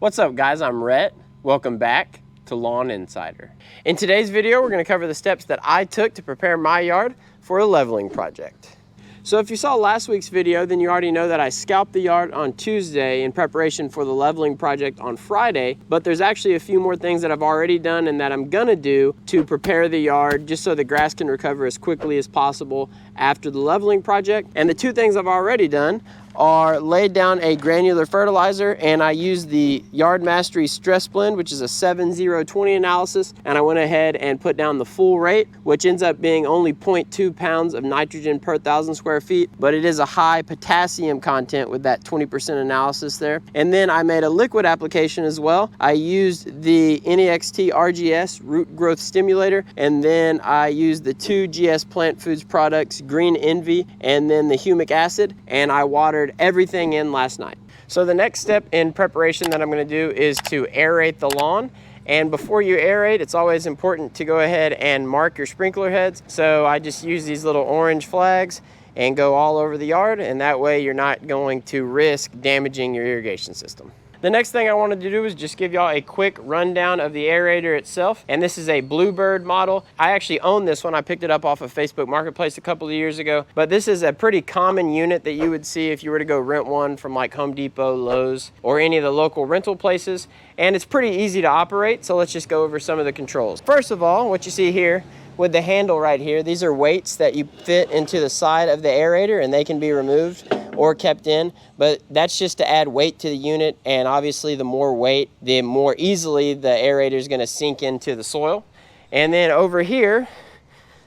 What's up guys, I'm Rhett. Welcome back to Lawn Insider. In today's video, we're gonna cover the steps that I took to prepare my yard for a leveling project. So if you saw last week's video, then you already know that I scalped the yard on Tuesday in preparation for the leveling project on Friday, but there's actually a few more things that I've already done and that I'm gonna do to prepare the yard just so the grass can recover as quickly as possible after the leveling project. And the two things I've already done are laid down a granular fertilizer, and I used the Yard Mastery Stress Blend, which is a 7-0-20 analysis, and I went ahead and put down the full rate, which ends up being only 0.2 pounds of nitrogen per 1,000 square feet, but it is a high potassium content with that 20% analysis there. And then I made a liquid application as well. I used the NEXT RGS root growth stimulator, and then I used the 2 GS Plant Foods products, Green Envy, and then the humic acid, and I watered everything in last night. So the next step in preparation that I'm going to do is to aerate the lawn. And before you aerate, it's always important to go ahead and mark your sprinkler heads. So I just use these little orange flags and go all over the yard, and that way you're not going to risk damaging your irrigation system. The next thing I wanted to do is just give y'all a quick rundown of the aerator itself. And this is a Bluebird model. I actually own this one. I picked it up off of Facebook Marketplace a couple of years ago. But this is a pretty common unit that you would see if you were to go rent one from like Home Depot, Lowe's, or any of the local rental places. And it's pretty easy to operate. So let's just go over some of the controls. First of all, what you see here with the handle right here, these are weights that you fit into the side of the aerator, and they can be removed or kept in, but that's just to add weight to the unit. And obviously the more weight, the more easily the aerator is going to sink into the soil. And then over here,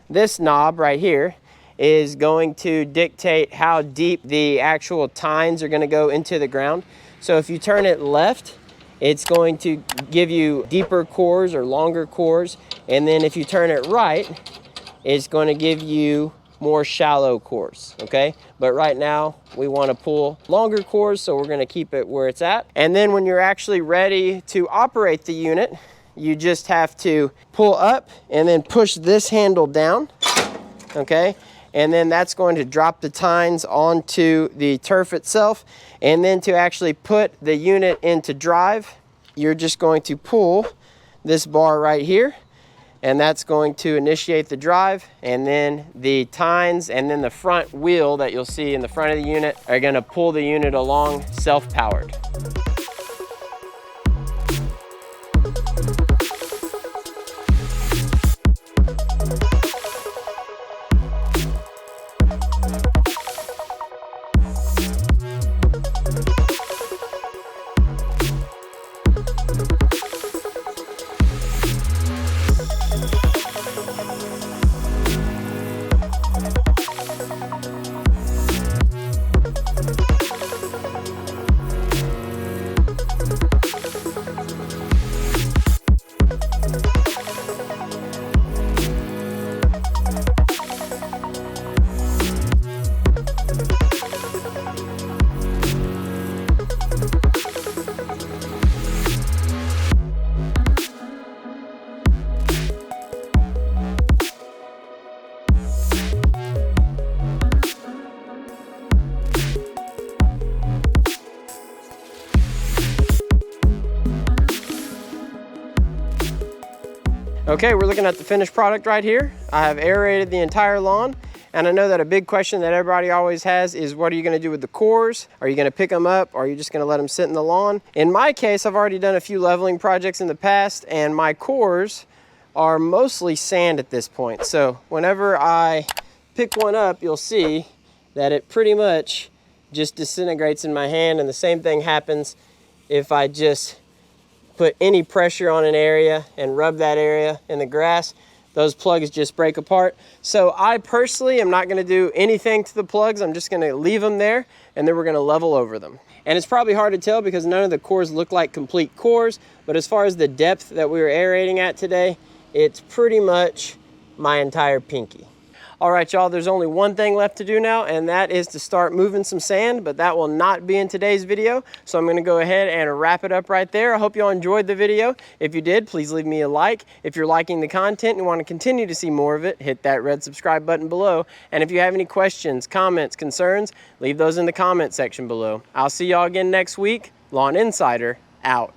this knob right here is going to dictate how deep the actual tines are going to go into the ground. So if you turn it left, it's going to give you deeper cores or longer cores. And then if you turn it right, it's going to give you more shallow cores, okay? But right now we want to pull longer cores, so we're going to keep it where it's at. And then when you're actually ready to operate the unit, you just have to pull up and then push this handle down, okay? And then that's going to drop the tines onto the turf itself. And then to actually put the unit into drive, you're just going to pull this bar right here, and that's going to initiate the drive. And then the tines and then the front wheel that you'll see in the front of the unit are going to pull the unit along self-powered. Okay, we're looking at the finished product right here. I have aerated the entire lawn, and I know that a big question that everybody always has is, what are you going to do with the cores? Are you going to pick them up, or are you just going to let them sit in the lawn? In my case, I've already done a few leveling projects in the past, and my cores are mostly sand at this point. So whenever I pick one up, you'll see that it pretty much just disintegrates in my hand, and the same thing happens if I just put any pressure on an area and rub that area in the grass. Those plugs just break apart. So I personally am not going to do anything to the plugs. I'm just going to leave them there, and then we're going to level over them. And it's probably hard to tell because none of the cores look like complete cores, but as far as the depth that we were aerating at today, it's pretty much my entire pinky. All right, y'all, there's only one thing left to do now, and that is to start moving some sand, but that will not be in today's video. So I'm gonna go ahead and wrap it up right there. I hope y'all enjoyed the video. If you did, please leave me a like. If you're liking the content and want to continue to see more of it, hit that red subscribe button below. And if you have any questions, comments, concerns, leave those in the comment section below. I'll see y'all again next week. Lawn Insider, out.